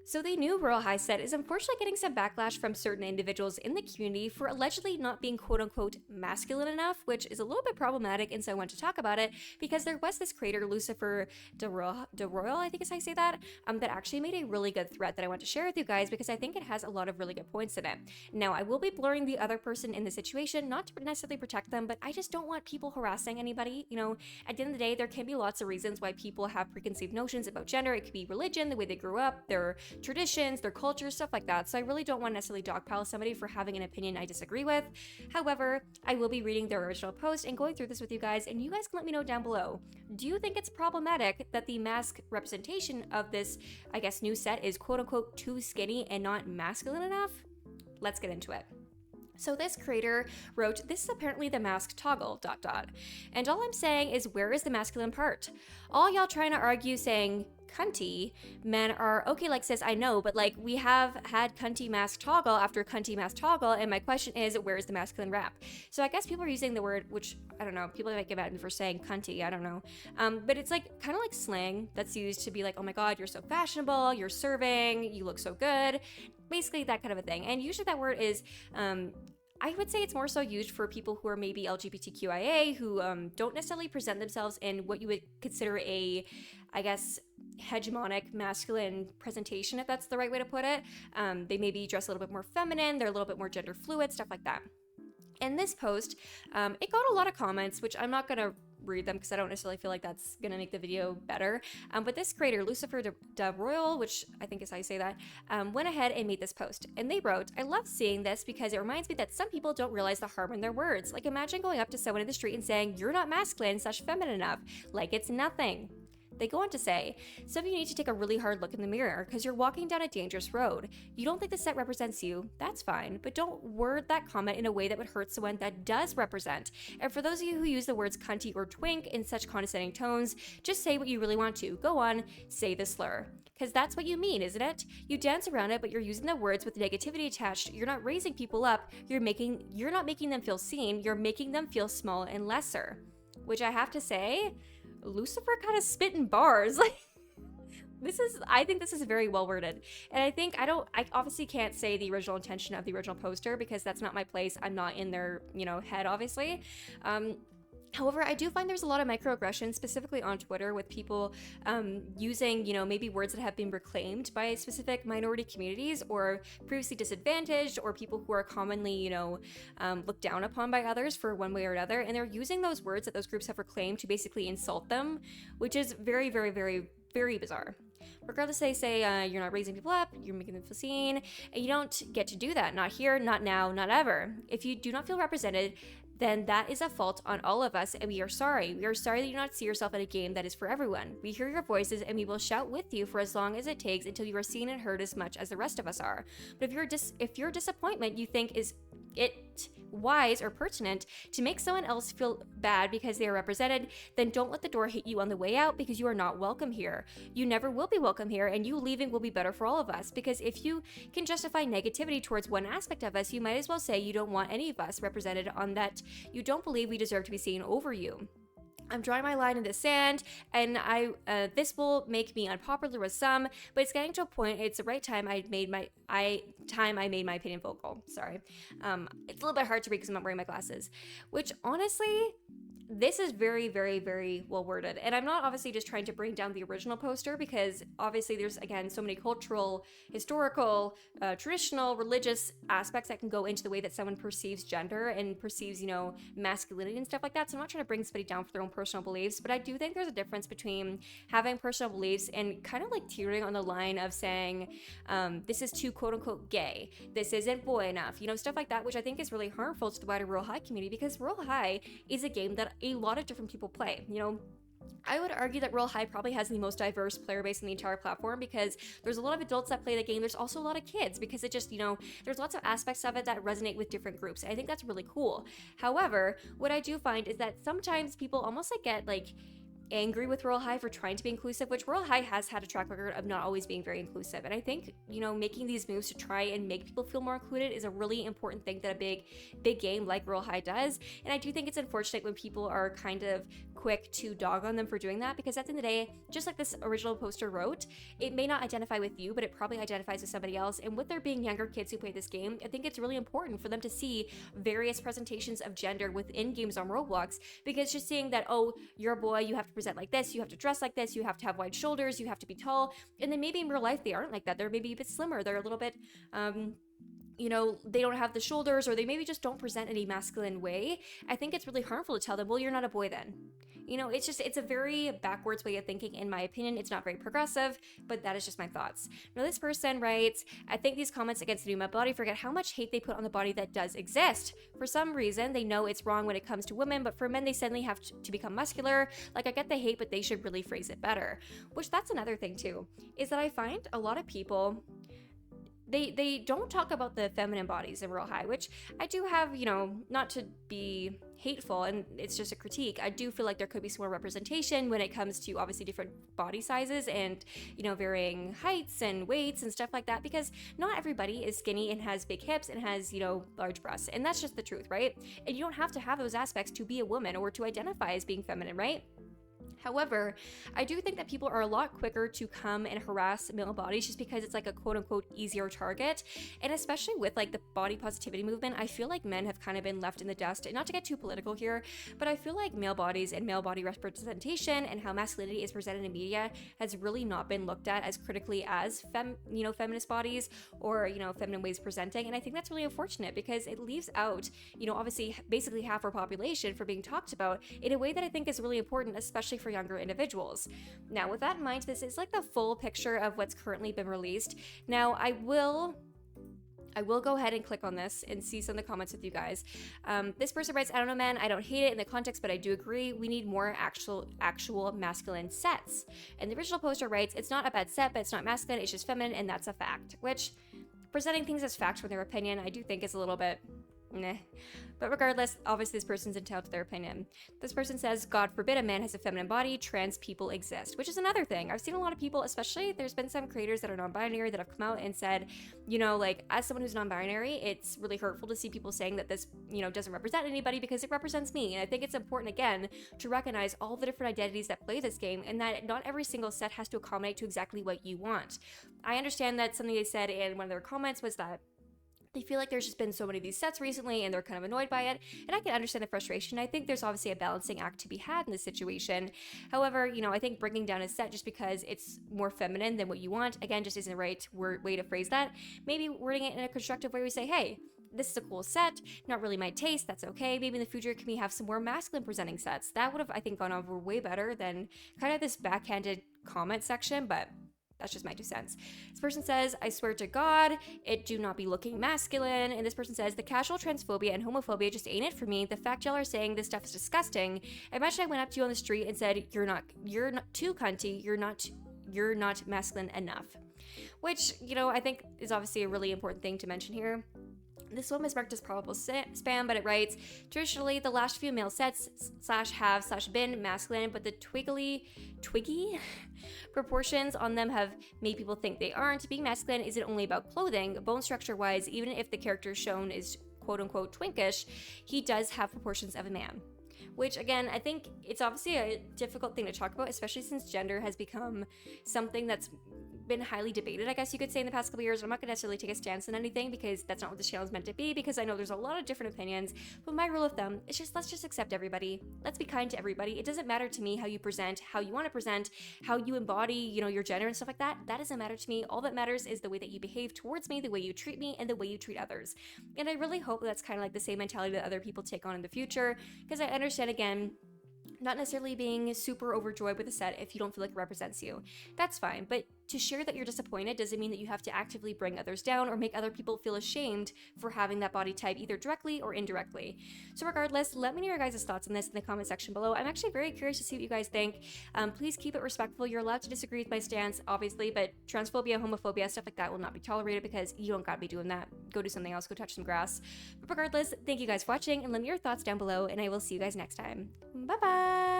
So the new Royale High set is unfortunately getting some backlash from certain individuals in the community for allegedly not being quote-unquote masculine enough, which is a little bit problematic, and so I want to talk about it because there was this creator, Lucifer de Royal, I think is how you say that, that actually made a really good thread that I want to share with you guys because I think it has a lot of really good points in it. Now, I will be blurring the other person in the situation, not to necessarily protect them, but I just don't want people harassing anybody. At the end of the day, there can be lots of reasons why people have preconceived notions about gender. It could be religion, the way they grew up, their traditions, their culture, stuff like that. So I really don't want to necessarily dogpile somebody for having an opinion I disagree with. However, I will be reading their original post and going through this with you guys, and you guys can let me know down below. Do you think it's problematic that the masc representation of this, I guess, new set is quote-unquote too skinny and not masculine enough? Let's get into it. So this creator wrote, "This is apparently the masc toggle, ... And all I'm saying is, where is the masculine part? All y'all trying to argue saying cunty men are okay, like sis, I know, but like we have had cunty masc toggle after cunty masc toggle, and my question is, where is the masculine rap?" So I guess people are using the word, which I don't know, people might get mad at me for saying cunty, I don't know, but it's like kind of like slang that's used to be like, oh my god, you're so fashionable, you're serving, you look so good, basically that kind of a thing. And usually that word is I would say it's more so used for people who are maybe LGBTQIA, who don't necessarily present themselves in what you would consider a, I guess, hegemonic masculine presentation, if that's the right way to put it. They maybe dress a little bit more feminine, they're a little bit more gender fluid, stuff like that. In this post, it got a lot of comments, which I'm not going to read them because I don't necessarily feel like that's going to make the video better. But this creator, Lucifer de Royal, which I think is how you say that, went ahead and made this post. And they wrote, "I love seeing this because it reminds me that some people don't realize the harm in their words. Like imagine going up to someone in the street and saying, 'You're not masculine/feminine enough,' like it's nothing." They go on to say, "Some of you need to take a really hard look in the mirror because you're walking down a dangerous road. You don't think the set represents you, that's fine, but don't word that comment in a way that would hurt someone that does represent. And for those of you who use the words cunty or twink in such condescending tones, just say what you really want to. Go on, say the slur. Because that's what you mean, isn't it? You dance around it, but you're using the words with negativity attached. You're not raising people up. You're not making them feel seen. You're making them feel small and lesser." Which I have to say, Lucifer kind of spitting bars. Like, I think this is very well worded. And I think I obviously can't say the original intention of the original poster because that's not my place. I'm not in their, head, obviously. However, I do find there's a lot of microaggressions, specifically on Twitter, with people using, maybe words that have been reclaimed by specific minority communities or previously disadvantaged or people who are commonly, looked down upon by others for one way or another. And they're using those words that those groups have reclaimed to basically insult them, which is very, very, very, very bizarre. Regardless, they say you're not raising people up, you're making them feel seen, and you don't get to do that. Not here, not now, not ever. If you do not feel represented, then that is a fault on all of us, and we are sorry. We are sorry that you do not see yourself in a game that is for everyone. We hear your voices, and we will shout with you for as long as it takes until you are seen and heard as much as the rest of us are. But if your disappointment you think is it wise or pertinent to make someone else feel bad because they are represented, then don't let the door hit you on the way out because you are not welcome here. You never will be welcome here, and you leaving will be better for all of us, because if you can justify negativity towards one aspect of us, you might as well say you don't want any of us represented on that you don't believe we deserve to be seen over you. I'm drawing my line in the sand, and this will make me unpopular with some, but it's getting to a point. It's the right time I made my opinion vocal. Sorry, it's a little bit hard to read because I'm not wearing my glasses. Which honestly, this is very, very, very well worded. And I'm not obviously just trying to bring down the original poster because obviously there's, again, so many cultural, historical, traditional, religious aspects that can go into the way that someone perceives gender and perceives, masculinity and stuff like that. So I'm not trying to bring somebody down for their own personal beliefs, but I do think there's a difference between having personal beliefs and kind of like teetering on the line of saying, this is too quote unquote gay, this isn't boy enough, stuff like that, which I think is really harmful to the wider Royale High community, because Royale High is a game that a lot of different people play. I would argue that Royale High probably has the most diverse player base in the entire platform, because there's a lot of adults that play the game. There's also a lot of kids, because it just, there's lots of aspects of it that resonate with different groups. And I think that's really cool. However, what I do find is that sometimes people almost get angry with Royale High for trying to be inclusive, which Royale High has had a track record of not always being very inclusive. And I think, making these moves to try and make people feel more included is a really important thing that a big game like Royale High does. And I do think it's unfortunate when people are kind of quick to dog on them for doing that, because at the end of the day, just like this original poster wrote, it may not identify with you, but it probably identifies with somebody else. And with there being younger kids who play this game, I think it's really important for them to see various presentations of gender within games on Roblox, because just seeing that, oh, you're a boy, you have to present like this, you have to dress like this, you have to have wide shoulders, you have to be tall, and then maybe in real life they aren't like that. They're maybe a bit slimmer, they're a little bit they don't have the shoulders, or they maybe just don't present in a masculine way. I think it's really harmful to tell them, well, you're not a boy then. It's a very backwards way of thinking, in my opinion. It's not very progressive, but that is just my thoughts. Now, this person writes, I think these comments against the new male body forget how much hate they put on the body that does exist. For some reason, they know it's wrong when it comes to women, but for men, they suddenly have to become muscular. Like, I get the hate, but they should really phrase it better. Which, that's another thing, too, is that I find a lot of people, they don't talk about the feminine bodies in Royale High, which I do have, not to be hateful, and it's just a critique. I do feel like there could be some more representation when it comes to obviously different body sizes and, varying heights and weights and stuff like that, because not everybody is skinny and has big hips and has, large breasts. And that's just the truth, right? And you don't have to have those aspects to be a woman or to identify as being feminine, right? However, I do think that people are a lot quicker to come and harass male bodies just because it's like a quote unquote easier target. And especially with like the body positivity movement, I feel like men have kind of been left in the dust. And not to get too political here, but I feel like male bodies and male body representation and how masculinity is presented in media has really not been looked at as critically as feminist bodies or, feminine ways of presenting. And I think that's really unfortunate, because it leaves out, obviously basically half our population for being talked about in a way that I think is really important, especially for younger individuals. Now, with that in mind, this is like the full picture of what's currently been released. Now, I will go ahead and click on this and see some of the comments with you guys. This person writes, I don't know, man, I don't hate it in the context, but I do agree. We need more actual masculine sets. And the original poster writes, it's not a bad set, but it's not masculine, it's just feminine, and that's a fact. Which, presenting things as facts from their opinion, I do think is a little bit meh. But regardless, obviously this person's entitled to their opinion. This person says, God forbid a man has a feminine body, trans people exist, which is another thing. I've seen a lot of people, especially there's been some creators that are non-binary that have come out and said, like, as someone who's non-binary, it's really hurtful to see people saying that this, doesn't represent anybody because it represents me. And I think it's important, again, to recognize all the different identities that play this game, and that not every single set has to accommodate to exactly what you want. I understand that something they said in one of their comments was that they feel like there's just been so many of these sets recently and they're kind of annoyed by it. And I can understand the frustration. I think there's obviously a balancing act to be had in this situation. However, I think bringing down a set just because it's more feminine than what you want, again, just isn't the right way to phrase that. Maybe wording it in a constructive way, we say, hey, this is a cool set, not really my taste, that's okay. Maybe in the future, can we have some more masculine presenting sets? That would have, I think, gone over way better than kind of this backhanded comment section, but that's just my 2 cents. This person says, I swear to God, it do not be looking masculine. And this person says, the casual transphobia and homophobia just ain't it for me. The fact y'all are saying this stuff is disgusting. Imagine I went up to you on the street and said, you're not too cunty, you're not masculine enough. Which, I think is obviously a really important thing to mention here. This one is marked as probable spam, but it writes, traditionally, the last few male sets /have/been masculine, but the twiggy proportions on them have made people think they aren't. Being masculine isn't only about clothing. Bone structure-wise, even if the character shown is quote-unquote twinkish, he does have proportions of a man. Which, again, I think it's obviously a difficult thing to talk about, especially since gender has become something that's been highly debated, I guess you could say, in the past couple years. I'm not going to necessarily take a stance on anything because that's not what this channel is meant to be, because I know there's a lot of different opinions, but my rule of thumb is just, let's just accept everybody. Let's be kind to everybody. It doesn't matter to me how you present, how you want to present, how you embody, your gender and stuff like that. That doesn't matter to me. All that matters is the way that you behave towards me, the way you treat me, and the way you treat others. And I really hope that's kind of like the same mentality that other people take on in the future, because I understand, again, not necessarily being super overjoyed with a set if you don't feel like it represents you. That's fine, but to share that you're disappointed doesn't mean that you have to actively bring others down or make other people feel ashamed for having that body type, either directly or indirectly. So regardless, let me know your guys' thoughts on this in the comment section below. I'm actually very curious to see what you guys think. Please keep it respectful. You're allowed to disagree with my stance, obviously, but transphobia, homophobia, stuff like that will not be tolerated, because you don't gotta be doing that. Go do something else, go touch some grass. But regardless, thank you guys for watching, and let me know your thoughts down below, and I will see you guys next time. Bye-bye!